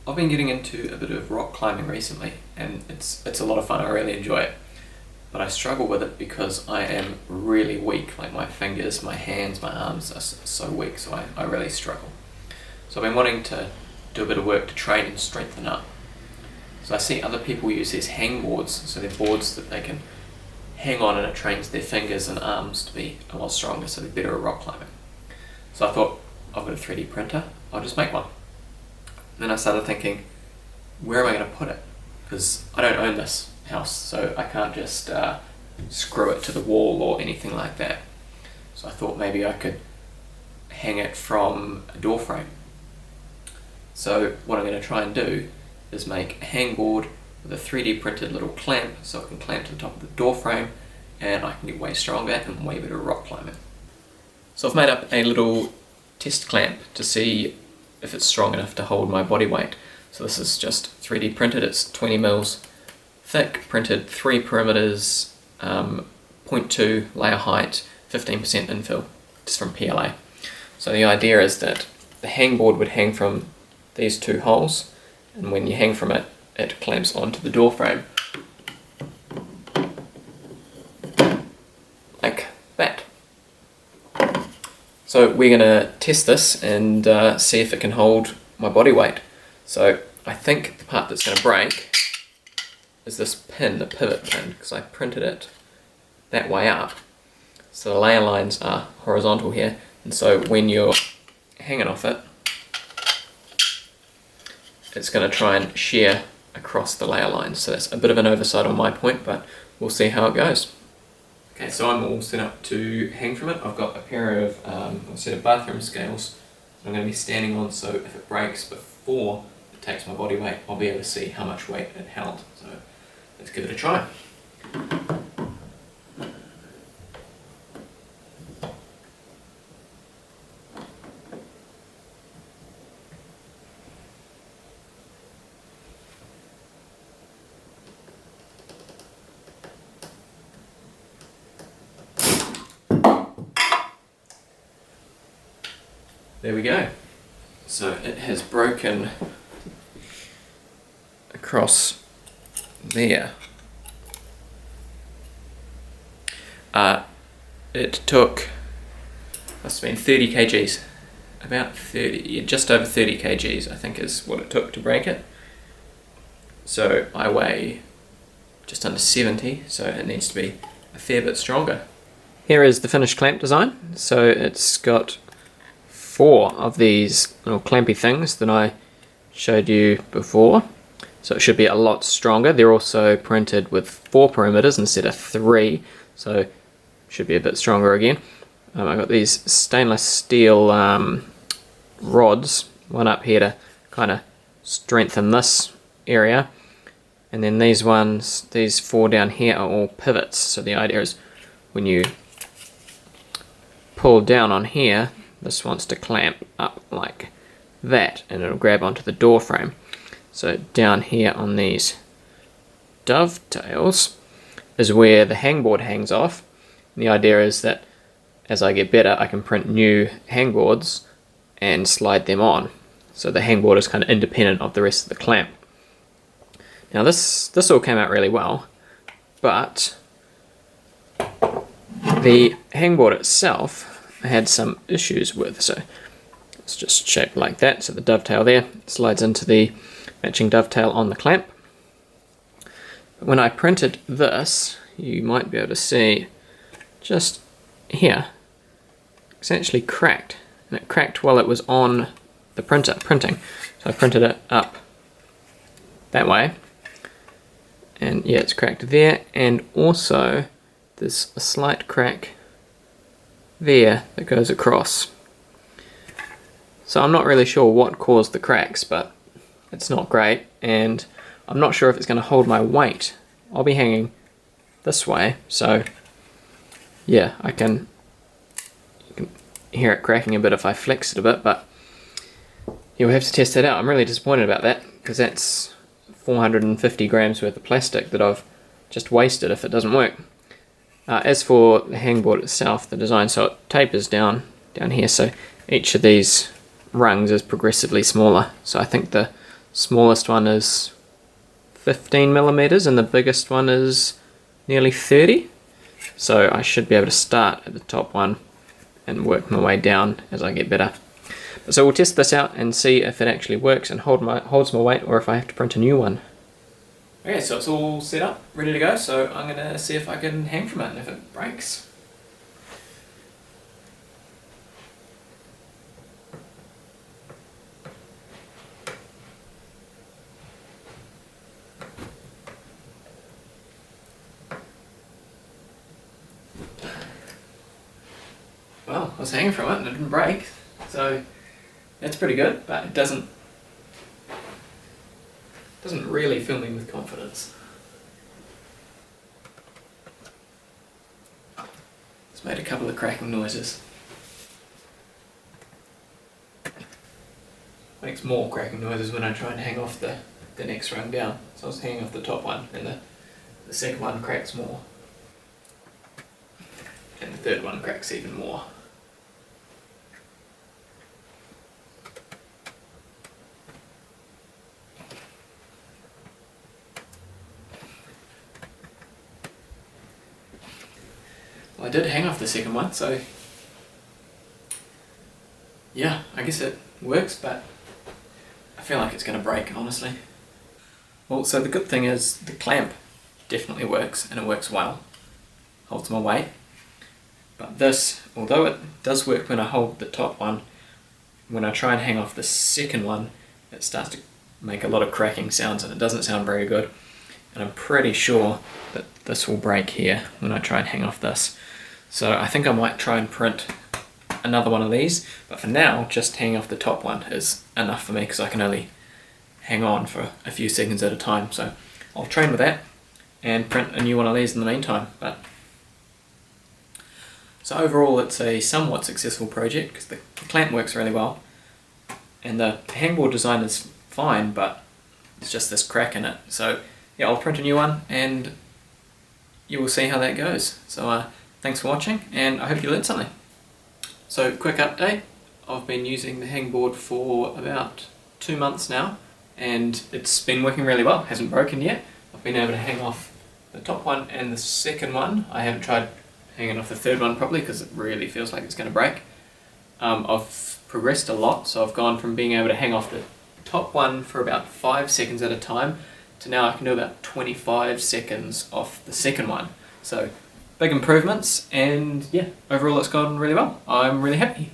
I've been getting into a bit of rock climbing recently, and it's a lot of fun. I really enjoy it, but I struggle with it because I am really weak. Like my fingers, my hands, my arms are so weak, so I really struggle. So I've been wanting to do a bit of work to train and strengthen up. So I see other people use these hangboards, so they're boards that they can hang on, and it trains their fingers and arms to be a lot stronger, so they're better at rock climbing. So I thought, I've got a 3D printer, I'll just make one. Then I started thinking, where am I going to put it? Because I don't own this house, so I can't just screw it to the wall or anything like that. So I thought maybe I could hang it from a door frame. So what I'm going to try and do is make a hangboard with a 3D printed little clamp, so I can clamp to the top of the door frame and I can get way stronger and way better rock climbing. So I've made up a little test clamp to see if it's strong enough to hold my body weight. So this is just 3D printed, it's 20 mils thick, printed 3 perimeters, 0.2 layer height, 15% infill, just from PLA. So the idea is that the hangboard would hang from these 2 holes, and when you hang from it, it clamps onto the door frame like that. So we're going to test this and see if it can hold my body weight. So I think the part that's going to break is this pin, the pivot pin, because I printed it that way up. So the layer lines are horizontal here, and so when you're hanging off it, it's going to try and shear across the layer lines. So that's a bit of an oversight on my point, but we'll see how it goes. Okay, so I'm all set up to hang from it. I've got a pair of a set of bathroom scales I'm going to be standing on, so if it breaks before it takes my body weight, I'll be able to see how much weight it held. So let's give it a try. There we go. So it has broken across there. It took, must have been 30 kgs, about 30, yeah, just over 30 kgs I think is what it took to break it. So I weigh just under 70, so it needs to be a fair bit stronger. Here is the finished clamp design. So it's got 4 of these little clampy things that I showed you before, so it should be a lot stronger. They're also printed with 4 perimeters instead of 3, so should be a bit stronger again. I've got these stainless steel rods, one up here to kind of strengthen this area, and then these ones, these 4 down here are all pivots. So the idea is when you pull down on here, this wants to clamp up like that, and it'll grab onto the door frame. So down here on these dovetails is where the hangboard hangs off. And the idea is that as I get better, I can print new hangboards and slide them on. So the hangboard is kind of independent of the rest of the clamp. Now this all came out really well, but the hangboard itself I had some issues with. So it's just shaped like that, so the dovetail there slides into the matching dovetail on the clamp. But when I printed this, you might be able to see just here, it's actually cracked, and it cracked while it was on the printer printing. So I printed it up that way, and yeah, it's cracked there, and also there's a slight crack there that goes across. So I'm not really sure what caused the cracks, but it's not great, and I'm not sure if it's going to hold my weight. I'll be hanging this way, so yeah, you can hear it cracking a bit if I flex it a bit, but you'll have to test that out. I'm really disappointed about that, because that's 450 grams worth of plastic that I've just wasted if it doesn't work. As for the hangboard itself, the design, so it tapers down here, so each of these rungs is progressively smaller. So I think the smallest one is 15 millimeters and the biggest one is nearly 30. So I should be able to start at the top one and work my way down as I get better. So we'll test this out and see if it actually works and holds my weight, or if I have to print a new one. Okay, so it's all set up, ready to go, so I'm going to see if I can hang from it and if it breaks. Well, I was hanging from it and it didn't break, so that's pretty good, but it doesn't really fill me with confidence. It's made a couple of cracking noises. Makes more cracking noises when I try and hang off the next rung down. So I was hanging off the top one, and the second one cracks more. And the third one cracks even more. Well, I did hang off the second one, so yeah, I guess it works, but I feel like it's going to break, honestly. Well, so the good thing is the clamp definitely works, and it works well. Holds my weight. But this, although it does work when I hold the top one, when I try and hang off the second one, it starts to make a lot of cracking sounds and it doesn't sound very good. And I'm pretty sure that this will break here when I try and hang off this. So I think I might try and print another one of these, but for now, just hanging off the top one is enough for me because I can only hang on for a few seconds at a time. So I'll train with that and print a new one of these in the meantime. So overall, it's a somewhat successful project because the clamp works really well, and the hangboard design is fine, but it's just this crack in it. So yeah, I'll print a new one and you will see how that goes. So thanks for watching, and I hope you learned something. So quick update, I've been using the hangboard for about 2 months now, and it's been working really well. It hasn't broken yet. I've been able to hang off the top one and the second one. I haven't tried hanging off the third one properly because it really feels like it's going to break. I've progressed a lot, so I've gone from being able to hang off the top one for about 5 seconds at a time to now I can do about 25 seconds off the second one. So big improvements, and yeah, overall it's gone really well. I'm really happy.